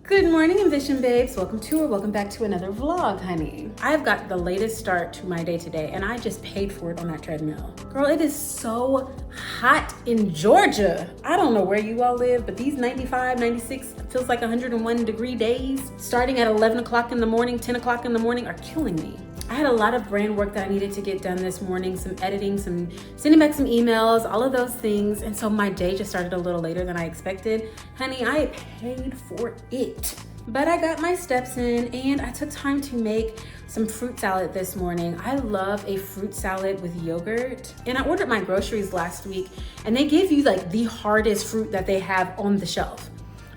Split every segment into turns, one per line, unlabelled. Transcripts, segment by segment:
Good morning, Ambition babes. Welcome to or welcome back to another vlog, honey. I've got the latest start to my day today and I just paid for it on that treadmill. Girl, it is so hot in Georgia. I don't know where you all live, but these 95, 96, feels like 101 degree days starting at 11 o'clock in the morning, 10 o'clock in the morning are killing me. I had a lot of brand work that I needed to get done this morning, some editing, some sending back some emails, all of those things. And so my day just started a little later than I expected. Honey, I paid for it. But I got my steps in and I took time to make some fruit salad this morning. I love a fruit salad with yogurt. And I ordered my groceries last week and they give you like the hardest fruit that they have on the shelf.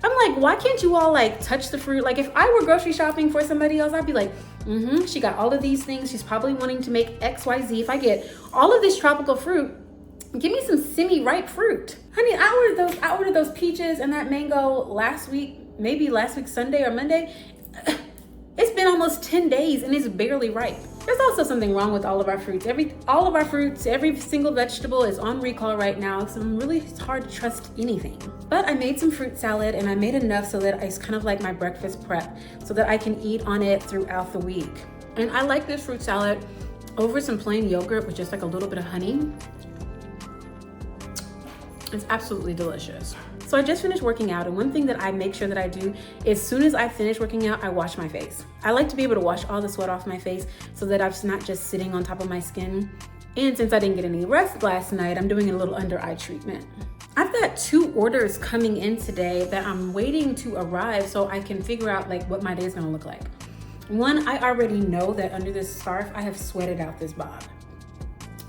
I'm like, why can't you all like touch the fruit? Like if I were grocery shopping for somebody else, I'd be like, she got all of these things. She's probably wanting to make XYZ. If I get all of this tropical fruit, give me some semi-ripe fruit. Honey, I ordered those peaches and that mango last week, maybe last week, Sunday or Monday. It's been almost 10 days and it's barely ripe. There's also something wrong with all of our fruits. Every single vegetable is on recall right now. So it's hard to trust anything. But I made some fruit salad and I made enough so that it's kind of like my breakfast prep so that I can eat on it throughout the week. And I like this fruit salad over some plain yogurt with just like a little bit of honey. It's absolutely delicious. So I just finished working out, and one thing that I make sure that I do is as soon as I finish working out, I wash my face. I like to be able to wash all the sweat off my face so that it's not just sitting on top of my skin. And since I didn't get any rest last night, I'm doing a little under eye treatment. I've got 2 orders coming in today that I'm waiting to arrive so I can figure out like what my day is gonna look like. One, I already know that under this scarf, I have sweated out this bob.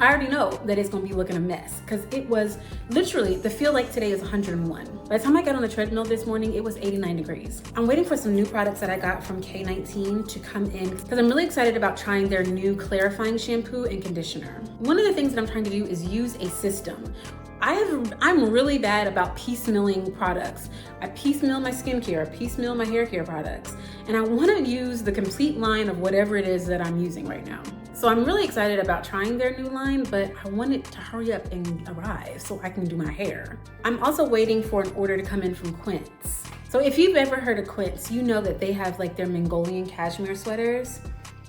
I already know that it's gonna be looking a mess because it was literally, the feel like today is 101. By the time I got on the treadmill this morning, it was 89 degrees. I'm waiting for some new products that I got from K19 to come in because I'm really excited about trying their new clarifying shampoo and conditioner. One of the things that I'm trying to do is use a system. I'm really bad about piecemealing products. I piecemeal my skincare, piecemeal my hair care products, and I wanna use the complete line of whatever it is that I'm using right now. So I'm really excited about trying their new line, but I want it to hurry up and arrive so I can do my hair. I'm also waiting for an order to come in from Quince. So if you've ever heard of Quince, you know that they have like their Mongolian cashmere sweaters.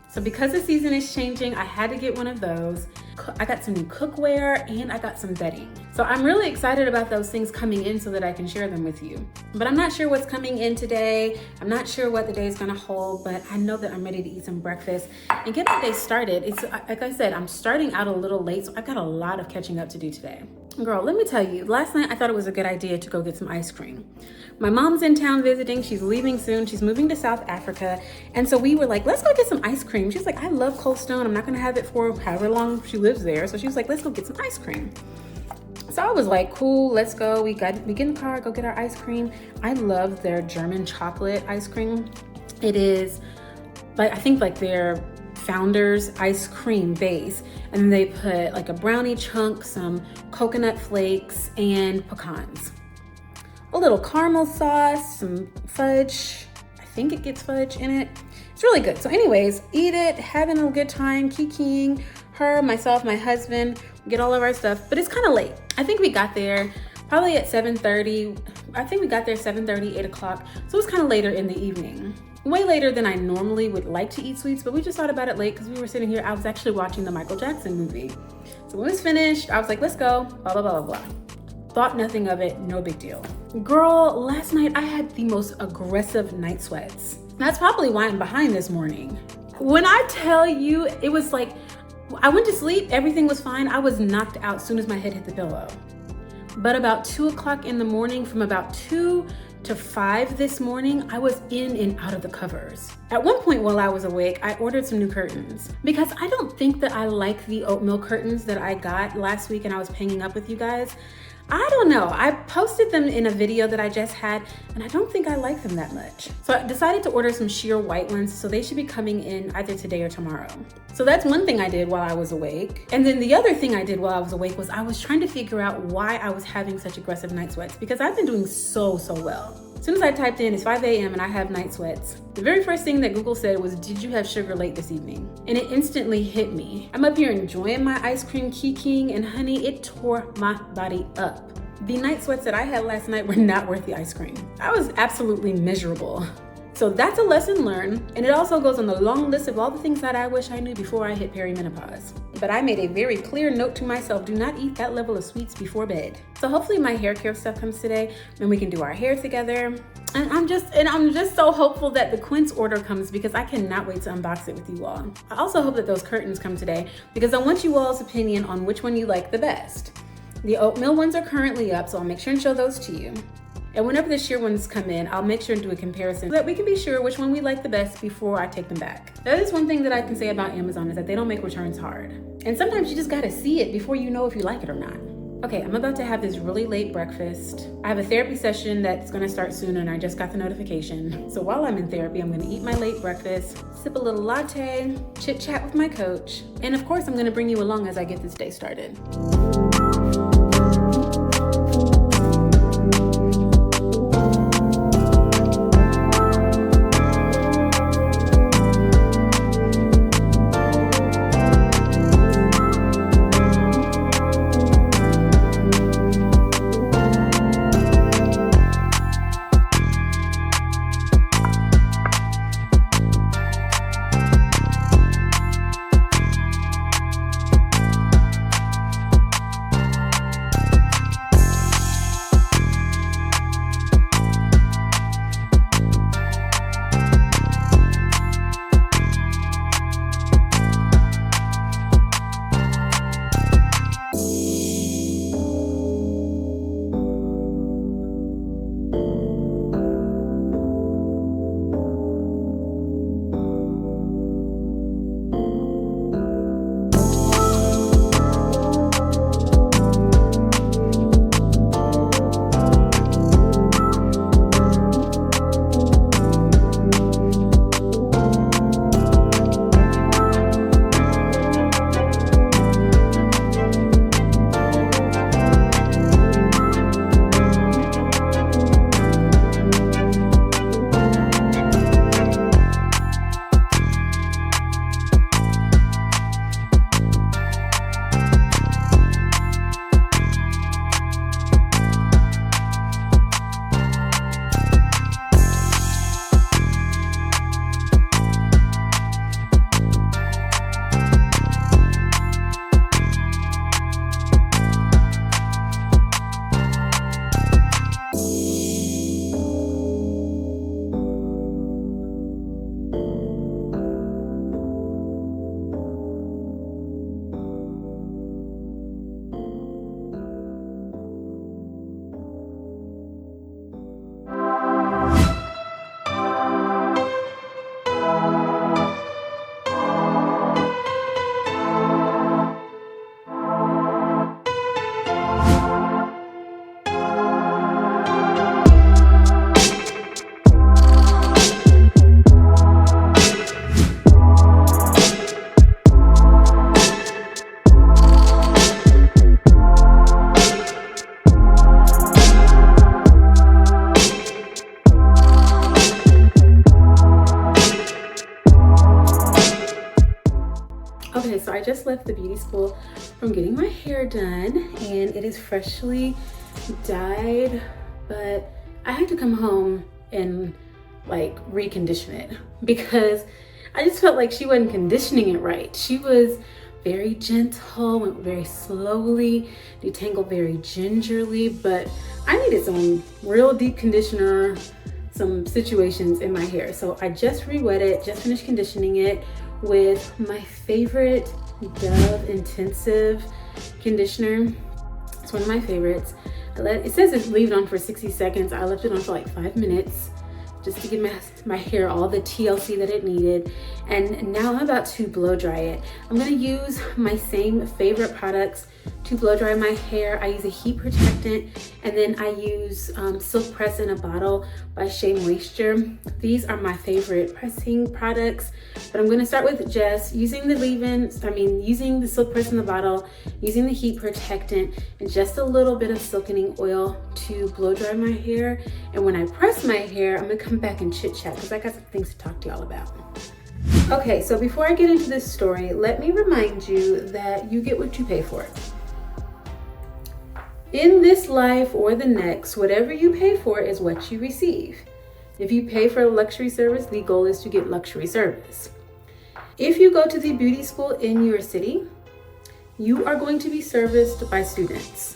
So because the season is changing, I had to get one of those. I got some new cookware and I got some bedding. So I'm really excited about those things coming in so that I can share them with you. But I'm not sure what's coming in today. I'm not sure what the day is gonna hold, but I know that I'm ready to eat some breakfast and get the day started. It's like I said, I'm starting out a little late, so I've got a lot of catching up to do today. Girl, let me tell you, last night I thought it was a good idea to go get some ice cream. My mom's in town visiting, she's leaving soon, she's moving to South Africa. And so we were like, let's go get some ice cream. She's like, I love Cold Stone, I'm not gonna have it for however long she lives there. So she was like, let's go get some ice cream. So I was like, cool, let's go. We get in the car, go get our ice cream. I love their German chocolate ice cream. It is like, I think like their Founder's ice cream base, and they put like a brownie chunk, some coconut flakes, and pecans. A little caramel sauce, some fudge. I think it gets fudge in it. It's really good. So anyways, eat it, having a good time, kikiing, her, myself, my husband, get all of our stuff, but it's kind of late. I think we got there probably at 7:30. I think we got there 7:30, 8 o'clock. So it was kind of later in the evening. Way later than I normally would like to eat sweets, but we just thought about it late because we were sitting here. I was actually watching the Michael Jackson movie. So when it was finished, I was like, let's go, blah, blah, blah, blah. Thought nothing of it, no big deal. Girl, last night I had the most aggressive night sweats. That's probably why I'm behind this morning. When I tell you, it was like, I went to sleep, everything was fine. I was knocked out as soon as my head hit the pillow. But about 2 o'clock in the morning, from about 2 to 5 this morning, I was in and out of the covers. At one point while I was awake, I ordered some new curtains because I don't think that I like the oatmeal curtains that I got last week and I was hanging up with you guys. I don't know, I posted them in a video that I just had and I don't think I like them that much. So I decided to order some sheer white ones, so they should be coming in either today or tomorrow. So that's one thing I did while I was awake. And then the other thing I did while I was awake was I was trying to figure out why I was having such aggressive night sweats because I've been doing so well. As soon as I typed in, it's 5 a.m. and I have night sweats, the very first thing that Google said was, did you have sugar late this evening? And it instantly hit me. I'm up here enjoying my ice cream, kikiing, and honey, it tore my body up. The night sweats that I had last night were not worth the ice cream. I was absolutely miserable. So that's a lesson learned, and it also goes on the long list of all the things that I wish I knew before I hit perimenopause. But I made a very clear note to myself, do not eat that level of sweets before bed. So hopefully my hair care stuff comes today and we can do our hair together. And I'm just so hopeful that the Quince order comes because I cannot wait to unbox it with you all. I also hope that those curtains come today because I want you all's opinion on which one you like the best. The oatmeal ones are currently up, so I'll make sure and show those to you. And whenever the sheer ones come in, I'll make sure and do a comparison so that we can be sure which one we like the best before I take them back. That is one thing that I can say about Amazon is that they don't make returns hard. And sometimes you just gotta see it before you know if you like it or not. Okay, I'm about to have this really late breakfast. I have a therapy session that's gonna start soon and I just got the notification. So while I'm in therapy, I'm gonna eat my late breakfast, sip a little latte, chit chat with my coach, and of course I'm gonna bring you along as I get this day started. Okay, so I just left the beauty school from getting my hair done and it is freshly dyed, but I had to come home and like recondition it because I just felt like she wasn't conditioning it right. She was very gentle, went very slowly, detangled very gingerly, but I needed some real deep conditioner, some situations in my hair. So I just re-wet it, just finished conditioning it with my favorite Dove Intensive conditioner. It's one of my favorites. It says it's leave it on for 60 seconds. I left it on for like 5 minutes just to give my hair all the TLC that it needed. And now I'm about to blow dry it. I'm gonna use my same favorite products to blow dry my hair. I use a heat protectant, and then I use Silk Press in a Bottle by Shea Moisture. These are my favorite pressing products, but I'm gonna start with just using the using the Silk Press in the Bottle, using the heat protectant, and just a little bit of silkening oil to blow dry my hair. And when I press my hair, I'm gonna come back and chit chat because I got some things to talk to y'all about. Okay, so before I get into this story, let me remind you that you get what you pay for. In this life or the next, whatever you pay for is what you receive. If you pay for a luxury service, the goal is to get luxury service. If you go to the beauty school in your city, you are going to be serviced by students.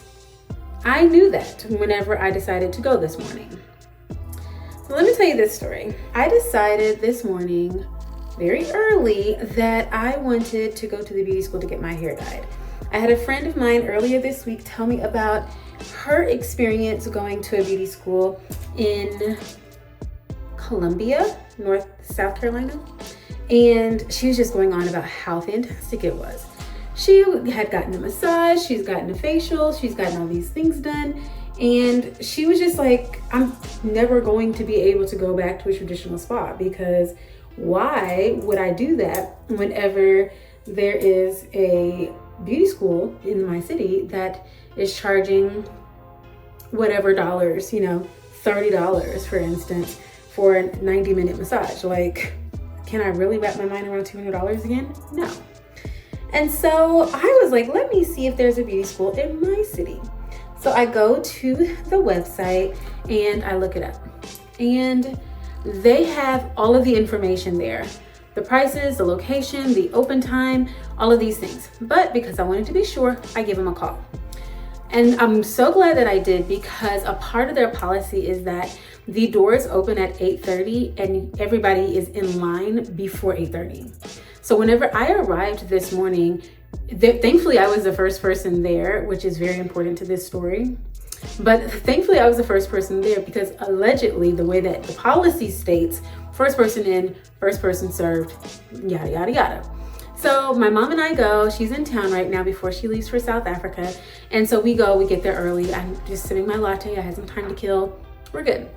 I knew that whenever I decided to go this morning. So let me tell you this story. I decided this morning, very early, that I wanted to go to the beauty school to get my hair dyed. I had a friend of mine earlier this week tell me about her experience going to a beauty school in Columbia, South Carolina. And she was just going on about how fantastic it was. She had gotten a massage, she's gotten a facial, she's gotten all these things done. And she was just like, I'm never going to be able to go back to a traditional spa, because why would I do that whenever there is a beauty school in my city that is charging whatever dollars, $30 for instance, for a 90-minute massage. Like, can I really wrap my mind around $200 again? No. And so I was like, let me see if there's a beauty school in my city. So I go to the website and I look it up. And they have all of the information there. The prices, the location, the open time, all of these things. But because I wanted to be sure, I gave them a call. And I'm so glad that I did, because a part of their policy is that the doors open at 8:30 and everybody is in line before 8:30. So whenever I arrived this morning, thankfully I was the first person there, which is very important to this story. But thankfully I was the first person there, because allegedly the way that the policy states, first person in, first person served, yada, yada, yada. So my mom and I go, she's in town right now before she leaves for South Africa. And so we get there early. I'm just sipping my latte. I had some time to kill. We're good.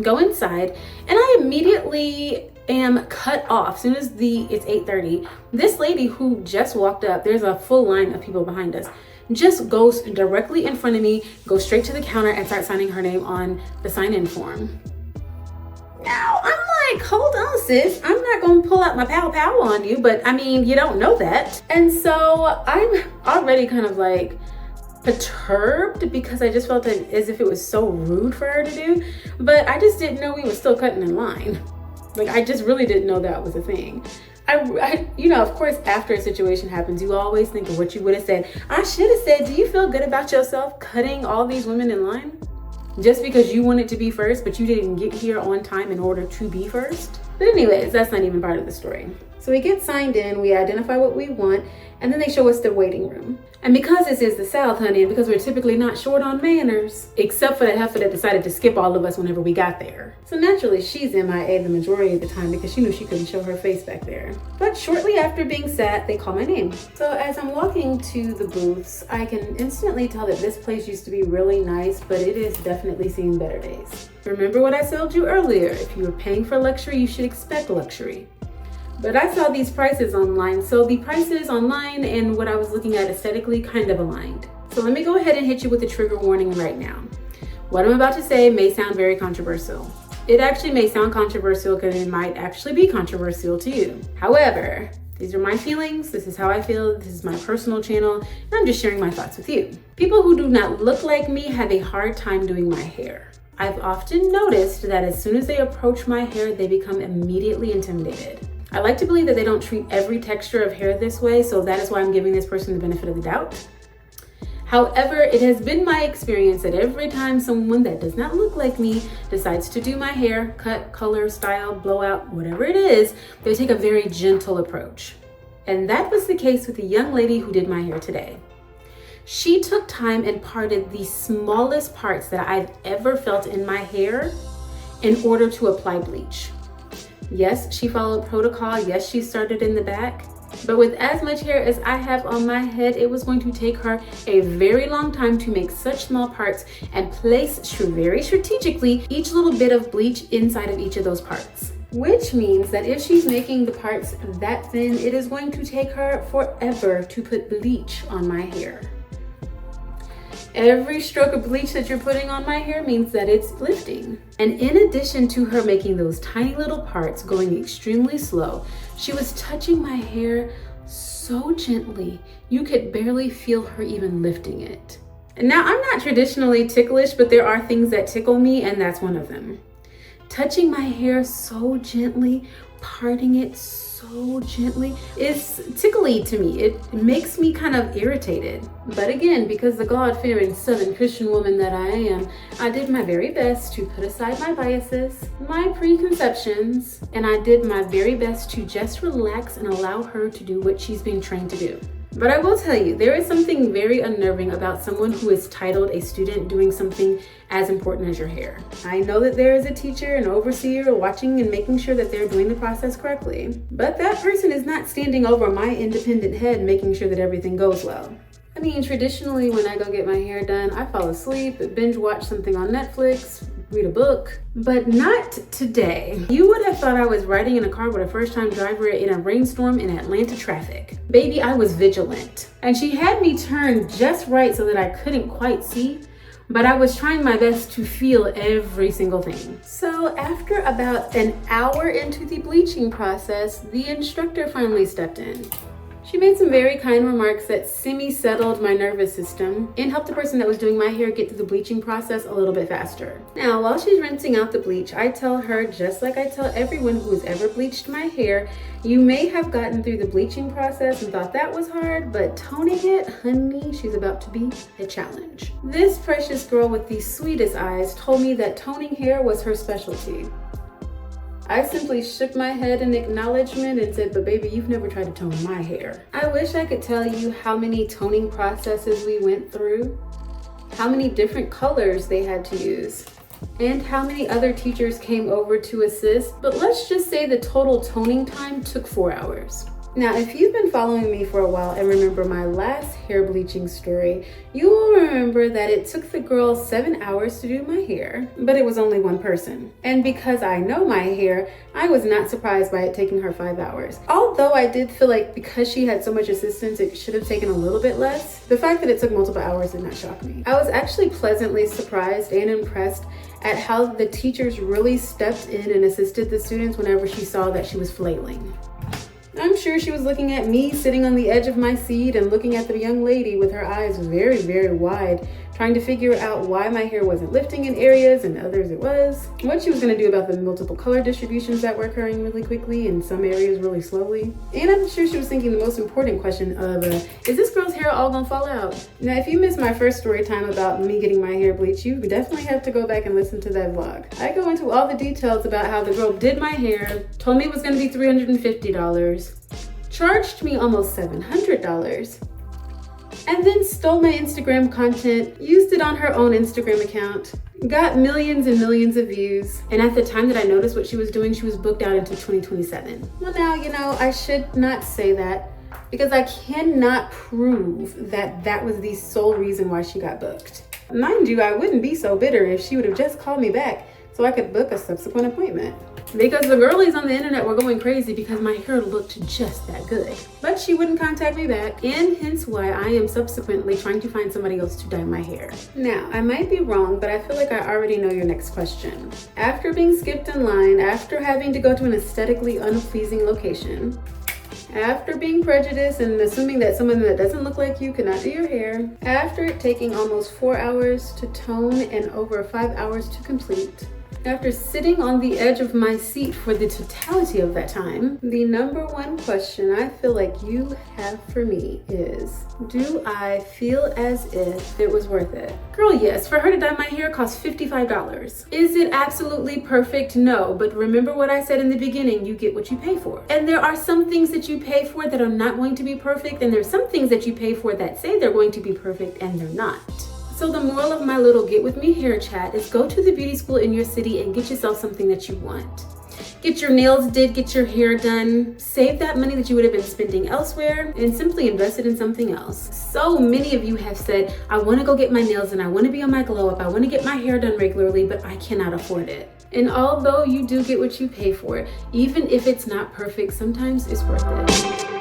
Go inside and I immediately am cut off. As soon as it's 8:30, this lady who just walked up, there's a full line of people behind us, just goes directly in front of me, goes straight to the counter and starts signing her name on the sign-in form. Now I'm like, hold on sis, I'm not gonna pull out my pow on you, but I mean, you don't know that. And so I'm already kind of like perturbed, because I just felt as if it was so rude for her to do, but I just didn't know we were still cutting in line. Like, I just really didn't know that was a thing. I of course, after a situation happens, you always think of what you would have said. I should have said, do you feel good about yourself cutting all these women in line? Just because you wanted to be first, but you didn't get here on time in order to be first? But anyways, that's not even part of the story. So we get signed in, we identify what we want, and then they show us the waiting room. And because this is the South, honey, and because we're typically not short on manners, except for that heifer that decided to skip all of us whenever we got there. So naturally, she's MIA the majority of the time, because she knew she couldn't show her face back there. But shortly after being sat, they call my name. So as I'm walking to the booths, I can instantly tell that this place used to be really nice, but it is definitely seen better days. Remember what I told you earlier, if you were paying for luxury, you should expect luxury. But I saw these prices online, so the prices online and what I was looking at aesthetically kind of aligned. So let me go ahead and hit you with a trigger warning right now. What I'm about to say may sound very controversial. It actually may sound controversial because it might actually be controversial to you. However, these are my feelings, this is how I feel, this is my personal channel, and I'm just sharing my thoughts with you. People who do not look like me have a hard time doing my hair. I've often noticed that as soon as they approach my hair, they become immediately intimidated. I like to believe that they don't treat every texture of hair this way, so that is why I'm giving this person the benefit of the doubt. However, it has been my experience that every time someone that does not look like me decides to do my hair, cut, color, style, blowout, whatever it is, they take a very gentle approach. And that was the case with the young lady who did my hair today. She took time and parted the smallest parts that I've ever felt in my hair in order to apply bleach. Yes, she followed protocol. Yes, she started in the back. But with as much hair as I have on my head, it was going to take her a very long time to make such small parts and place very strategically each little bit of bleach inside of each of those parts. Which means that if she's making the parts that thin, it is going to take her forever to put bleach on my hair. Every stroke of bleach that you're putting on my hair means that it's lifting. And in addition to her making those tiny little parts going extremely slow, she was touching my hair so gently, you could barely feel her even lifting it. And now, I'm not traditionally ticklish, but there are things that tickle me, and that's one of them. Touching my hair so gently, parting it so gently is tickly to me. It makes me kind of irritated. But again, because the God-fearing Southern Christian woman that I am, I did my very best to put aside my biases, my preconceptions, and I did my very best to just relax and allow her to do what she's being trained to do. But I will tell you, there is something very unnerving about someone who is titled a student doing something as important as your hair. I know that there is a teacher, an overseer watching and making sure that they're doing the process correctly, but that person is not standing over my independent head making sure that everything goes well. I mean, traditionally when I go get my hair done, I fall asleep, binge watch something on Netflix, read a book, but not today. You would have thought I was riding in a car with a first-time driver in a rainstorm in Atlanta traffic. Baby, I was vigilant. And she had me turn just right so that I couldn't quite see, but I was trying my best to feel every single thing. So after about an hour into the bleaching process, the instructor finally stepped in. She made some very kind remarks that semi-settled my nervous system and helped the person that was doing my hair get through the bleaching process a little bit faster. Now, while she's rinsing out the bleach, I tell her, just like I tell everyone who has ever bleached my hair, you may have gotten through the bleaching process and thought that was hard, but toning it, honey, she's about to be a challenge. This precious girl with the sweetest eyes told me that toning hair was her specialty. I simply shook my head in acknowledgement and said, but baby, you've never tried to tone my hair. I wish I could tell you how many toning processes we went through, how many different colors they had to use, and how many other teachers came over to assist, but let's just say the total toning time took 4 hours. Now, if you've been following me for a while and remember my last hair bleaching story, you will remember that it took the girl 7 hours to do my hair, but it was only one person. And because I know my hair, I was not surprised by it taking her 5 hours. Although I did feel like because she had so much assistance, it should have taken a little bit less. The fact that it took multiple hours did not shock me. I was actually pleasantly surprised and impressed at how the teachers really stepped in and assisted the students whenever she saw that she was flailing. I'm sure she was looking at me sitting on the edge of my seat and looking at the young lady with her eyes very, very wide, trying to figure out why my hair wasn't lifting in areas and others it was, what she was going to do about the multiple color distributions that were occurring really quickly in some areas really slowly. And I'm sure she was thinking the most important question of, is this girl's hair all gonna fall out? Now, if you missed my first story time about me getting my hair bleached, you definitely have to go back and listen to that vlog. I go into all the details about how the girl did my hair, told me it was gonna be $350, charged me almost $700, and then stole my Instagram content, used it on her own Instagram account, got millions and millions of views, and at the time that I noticed what she was doing, she was booked out into 2027. Well, now, you know, I should not say that because I cannot prove that that was the sole reason why she got booked. Mind you, I wouldn't be so bitter if she would have just called me back so I could book a subsequent appointment. Because the girlies on the internet were going crazy because my hair looked just that good. But she wouldn't contact me back, and hence why I am subsequently trying to find somebody else to dye my hair. Now, I might be wrong, but I feel like I already know your next question. After being skipped in line, after having to go to an aesthetically unpleasing location, after being prejudiced and assuming that someone that doesn't look like you cannot do your hair, after it taking almost 4 hours to tone and over 5 hours to complete, after sitting on the edge of my seat for the totality of that time, the number one question I feel like you have for me is, do I feel as if it was worth it? Girl, yes, for her to dye my hair cost $55. Is it absolutely perfect? No, but remember what I said in the beginning, you get what you pay for. And there are some things that you pay for that are not going to be perfect, and there's some things that you pay for that say they're going to be perfect and they're not. So the moral of my little get with me hair chat is go to the beauty school in your city and get yourself something that you want. Get your nails did, get your hair done, save that money that you would have been spending elsewhere and simply invest it in something else. So many of you have said, I want to go get my nails done, I want to be on my glow up, I want to get my hair done regularly, but I cannot afford it. And although you do get what you pay for, even if it's not perfect, sometimes it's worth it.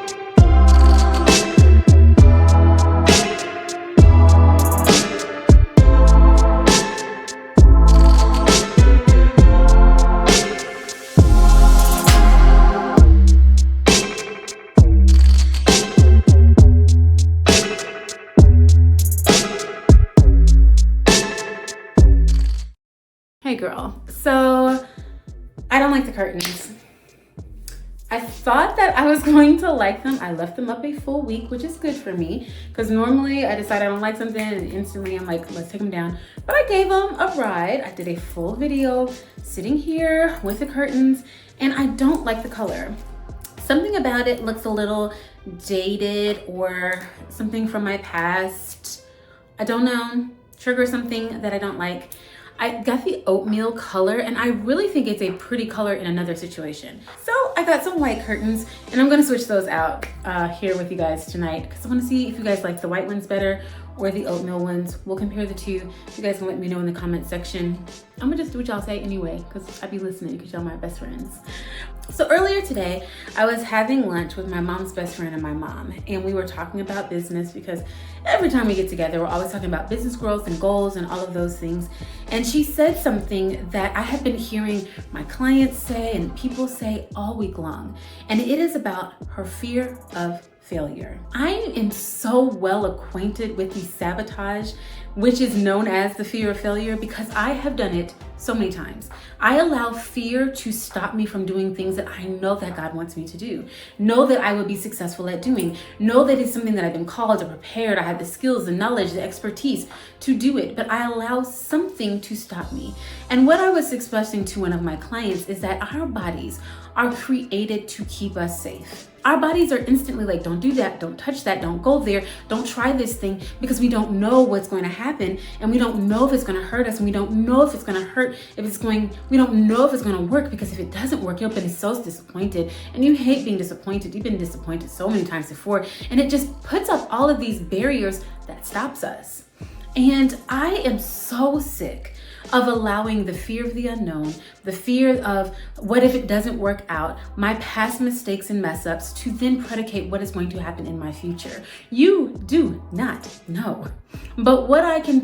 like the curtains. I thought that I was going to like them. I left them up a full week, which is good for me, because normally I decide I don't like something and instantly I'm like, let's take them down. But I gave them a ride. I did a full video sitting here with the curtains, and I don't like the color. Something about it looks a little dated or something from my past. I don't know, trigger something that I don't like. I got the oatmeal color, and I really think it's a pretty color in another situation. So I got some white curtains, and I'm gonna switch those out here with you guys tonight, because I wanna see if you guys like the white ones better or the oatmeal ones. We'll compare the two. You guys can let me know in the comment section. I'm gonna just do what y'all say anyway, because I be listening, because y'all my best friends. So earlier today, I was having lunch with my mom's best friend and my mom, and we were talking about business, because every time we get together, we're always talking about business growth and goals and all of those things. And she said something that I have been hearing my clients say and people say all week long, and it is about her fear of failure. I am so well acquainted with the sabotage, which is known as the fear of failure, because I have done it so many times. I allow fear to stop me from doing things that I know that God wants me to do, know that I would be successful at doing, know that it's something that I've been called or prepared, I have the skills, the knowledge, the expertise to do it, but I allow something to stop me. And what I was expressing to one of my clients is that our bodies are created to keep us safe. Our bodies are instantly like, don't do that, don't touch that, don't go there, don't try this thing, because we don't know what's going to happen, and we don't know if it's going to hurt us, and we don't know if it's going to hurt, we don't know if it's going to work, because if it doesn't work, you'll be so disappointed, and you hate being disappointed. You've been disappointed so many times before, and it just puts up all of these barriers that stops us. And I am so sick of allowing the fear of the unknown, the fear of what if it doesn't work out, my past mistakes and mess ups, to then predicate what is going to happen in my future. You do not know. But what I can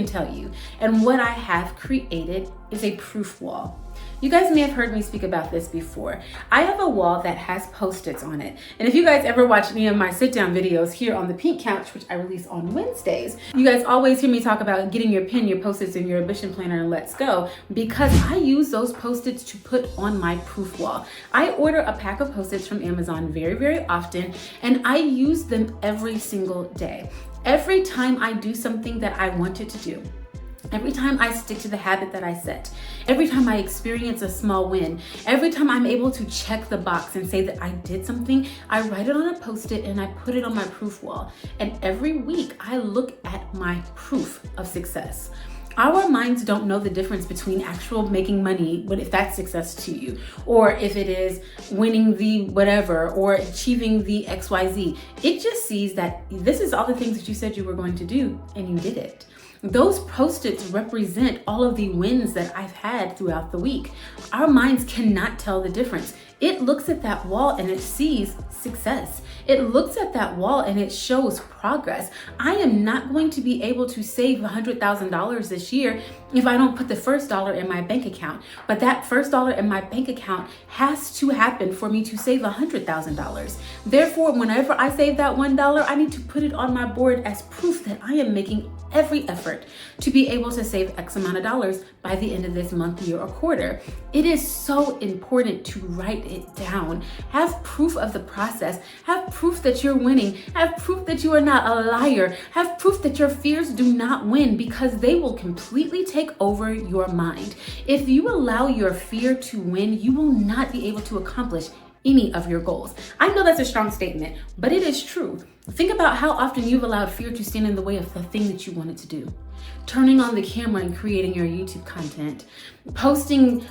tell you and what I have created is a proof wall. You guys may have heard me speak about this before. I have a wall that has Post-its on it. And if you guys ever watch any of my sit-down videos here on the Pink Couch, which I release on Wednesdays, you guys always hear me talk about getting your pen, your Post-its, and your ambition planner, and let's go, because I use those Post-its to put on my proof wall. I order a pack of Post-its from Amazon very, very often, and I use them every single day. Every time I do something that I wanted to do, every time I stick to the habit that I set, every time I experience a small win, every time I'm able to check the box and say that I did something, I write it on a Post-it and I put it on my proof wall. And every week I look at my proof of success. Our minds don't know the difference between actual making money, but if that's success to you, or if it is winning the whatever, or achieving the XYZ. It just sees that this is all the things that you said you were going to do, and you did it. Those Post-its represent all of the wins that I've had throughout the week. Our minds cannot tell the difference. It looks at that wall and it sees success. It looks at that wall and it shows progress. I am not going to be able to save $100,000 this year if I don't put the first dollar in my bank account. But that first dollar in my bank account has to happen for me to save $100,000. Therefore, whenever I save that $1, I need to put it on my board as proof that I am making every effort to be able to save X amount of dollars by the end of this month, year, or quarter. It is so important to write it down. Have proof of the process. Have proof that you're winning. Have proof that you are not a liar. Have proof that your fears do not win, because they will completely take over your mind. If you allow your fear to win, you will not be able to accomplish any of your goals. I know that's a strong statement, but it is true. Think about how often you've allowed fear to stand in the way of the thing that you wanted to do. Turning on the camera and creating your YouTube content, posting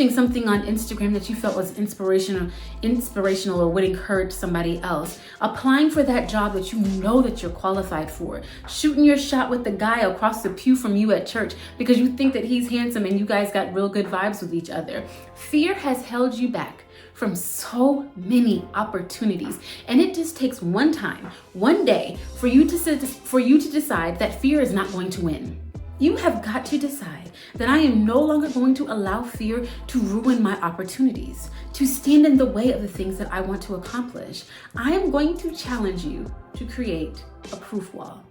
something on Instagram that you felt was inspirational or would encourage somebody else, applying for that job that you know that you're qualified for, shooting your shot with the guy across the pew from you at church because you think that he's handsome and you guys got real good vibes with each other. Fear has held you back from so many opportunities, and it just takes one time, one day, for you to decide that fear is not going to win. You have got to decide that I am no longer going to allow fear to ruin my opportunities, to stand in the way of the things that I want to accomplish. I am going to challenge you to create a proof wall.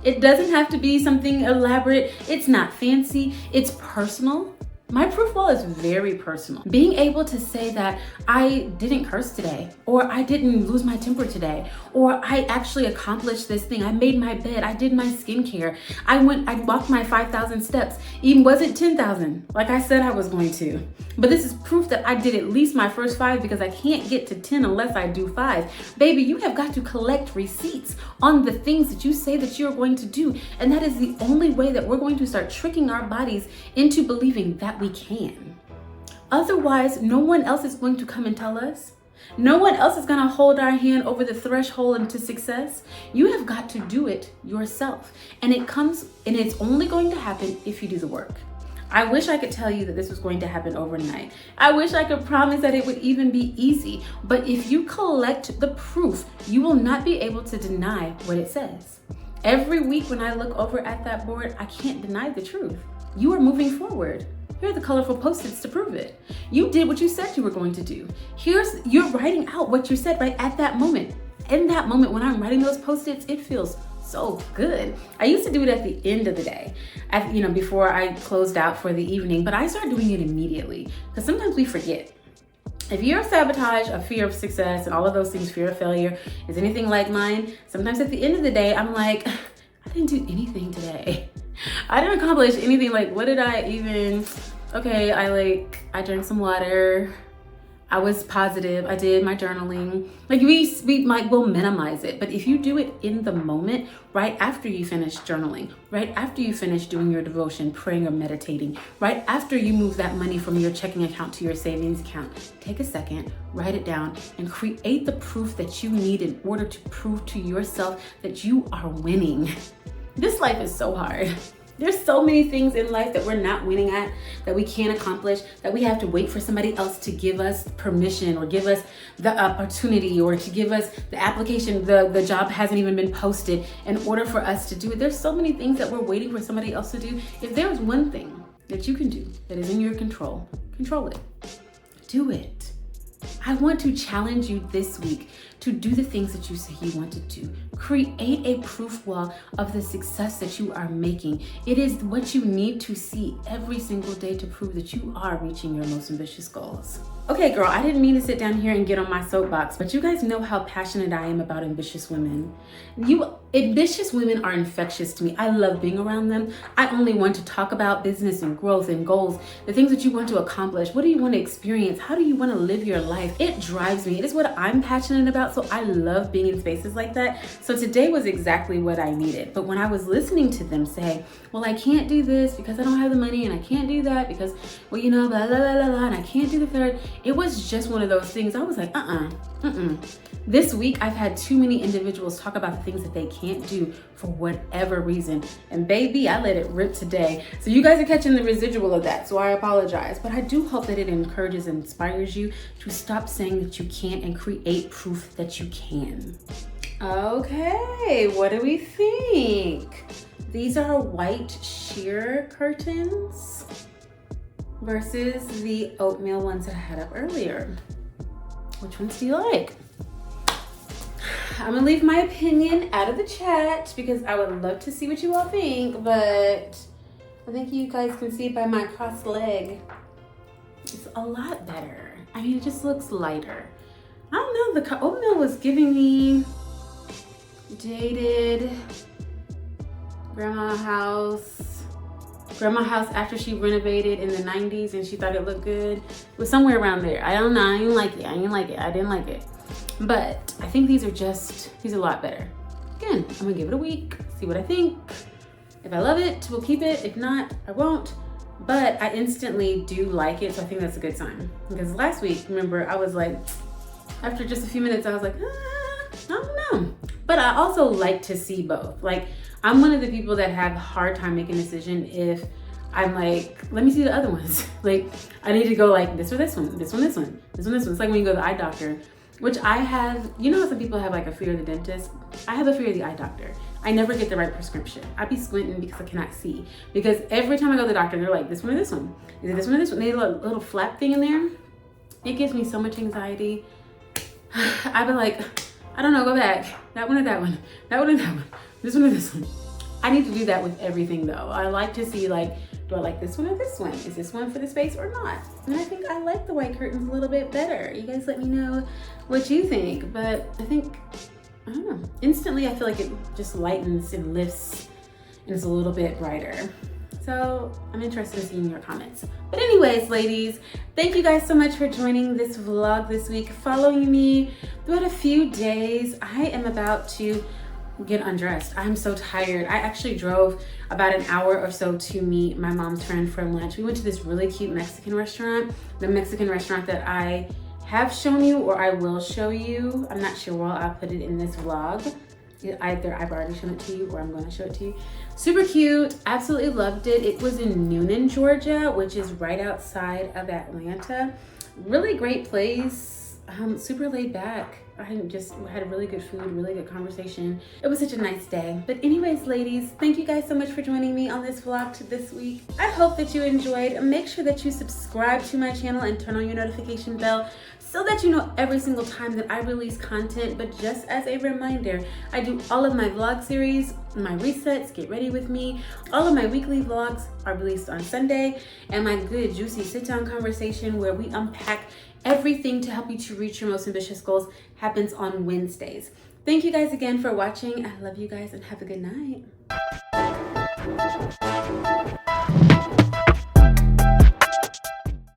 It doesn't have to be something elaborate. It's not fancy. It's personal. My proof wall is very personal. Being able to say that I didn't curse today, or I didn't lose my temper today, or I actually accomplished this thing. I made my bed, I did my skincare, I walked my 5,000 steps, even wasn't 10,000, like I said I was going to. But this is proof that I did at least my first 5 because I can't get to 10 unless I do 5. Baby, you have got to collect receipts on the things that you say that you're going to do. And that is the only way that we're going to start tricking our bodies into believing that we can. Otherwise, no one else is going to come and tell us. No one else is going to hold our hand over the threshold into success. You have got to do it yourself. And it's only going to happen if you do the work. I wish I could tell you that this was going to happen overnight. I wish I could promise that it would even be easy. But if you collect the proof, you will not be able to deny what it says. Every week when I look over at that board, I can't deny the truth. You are moving forward. Here are the colorful Post-its to prove it. You did what you said you were going to do. You're writing out what you said right at that moment. In that moment, when I'm writing those Post-its, it feels so good. I used to do it at the end of the day, before I closed out for the evening, but I started doing it immediately because sometimes we forget. If your sabotage, a fear of success, and all of those things, fear of failure, is anything like mine, sometimes at the end of the day, I'm like, I didn't do anything today. I didn't accomplish anything. Like, what did I even, okay, I drank some water. I was positive. I did my journaling. Like we'll minimize it. But if you do it in the moment, right after you finish journaling, right after you finish doing your devotion, praying or meditating, right after you move that money from your checking account to your savings account, take a second, write it down, and create the proof that you need in order to prove to yourself that you are winning. This life is so hard. There's so many things in life that we're not winning at, that we can't accomplish, that we have to wait for somebody else to give us permission or give us the opportunity or to give us the application. The job hasn't even been posted in order for us to do it. There's so many things that we're waiting for somebody else to do. If there's one thing that you can do that is in your control, control it. Do it. I want to challenge you this week to do the things that you say you want to do. Create a proof wall of the success that you are making. It is what you need to see every single day to prove that you are reaching your most ambitious goals. Okay, girl, I didn't mean to sit down here and get on my soapbox, but you guys know how passionate I am about ambitious women. Ambitious women are infectious to me. I love being around them. I only want to talk about business and growth and goals, the things that you want to accomplish. What do you want to experience? How do you want to live your life? It drives me. It is what I'm passionate about, so I love being in spaces like that. So today was exactly what I needed. But when I was listening to them say, well, I can't do this because I don't have the money, and I can't do that because, well, blah, blah, blah, blah, blah, and I can't do the third. It was just one of those things. I was like, This week, I've had too many individuals talk about the things that they can't do for whatever reason. And baby, I let it rip today. So you guys are catching the residual of that, so I apologize. But I do hope that it encourages and inspires you to stop saying that you can't and create proof that you can. Okay, what do we think? These are white sheer curtains versus the oatmeal ones that I had up earlier. Which ones do you like? I'm gonna leave my opinion out of the chat because I would love to see what you all think, but I think you guys can see by my crossed leg, it's a lot better. I mean, it just looks lighter. I don't know, the oatmeal was giving me dated grandma house after she renovated in the 90s and she thought it looked good. It was somewhere around there. I don't know, I didn't like it. But I think these are a lot better. Again, I'm gonna give it a week, see what I think. If I love it, we'll keep it. If not, I won't. But I instantly do like it, so I think that's a good sign. Because last week, remember, I was like, after just a few minutes, I was like, I don't know. But I also like to see both. Like, I'm one of the people that have a hard time making a decision if I'm like, let me see the other ones. Like, I need to go like this or this one, this one, this one, this one, this one. It's like when you go to the eye doctor, which I have, you know how some people have like a fear of the dentist? I have a fear of the eye doctor. I never get the right prescription. I be squinting because I cannot see. Because every time I go to the doctor, they're like, this one or this one? Is it this one or this one? They have a little flap thing in there. It gives me so much anxiety. I've been like, I don't know, go back. That one or that one? That one or that one? This one or this one? I need to do that with everything though. I like to see like Do I like this one or this one? Is this one for the space or not? And I think I like the white curtains a little bit better. You guys let me know what you think. But I think, I don't know, instantly I feel like it just lightens and lifts and it's a little bit brighter. So I'm interested in seeing your comments. But anyways, ladies, thank you guys so much for joining this vlog this week, following me throughout a few days. I am about to get undressed. I'm so tired. I actually drove about an hour or so to meet my mom's friend for lunch. We went to this really cute Mexican restaurant, the Mexican restaurant that I have shown you or I will show you. I'm not sure. Well, I'll put it in this vlog. Either I've already shown it to you or I'm going to show it to you. Super cute. Absolutely loved it. It was in Noonan, Georgia, which is right outside of Atlanta. Really great place. Super laid back. I just had really good food, really good conversation. It was such a nice day. But anyways, ladies, thank you guys so much for joining me on this vlog this week. I hope that you enjoyed. Make sure that you subscribe to my channel and turn on your notification bell so that you know every single time that I release content. But just as a reminder, I do all of my vlog series, my resets, get ready with me. All of my weekly vlogs are released on Sunday, and my good juicy sit-down conversation where we unpack everything to help you to reach your most ambitious goals happens on Wednesdays. Thank you guys again for watching. I love you guys and have a good night.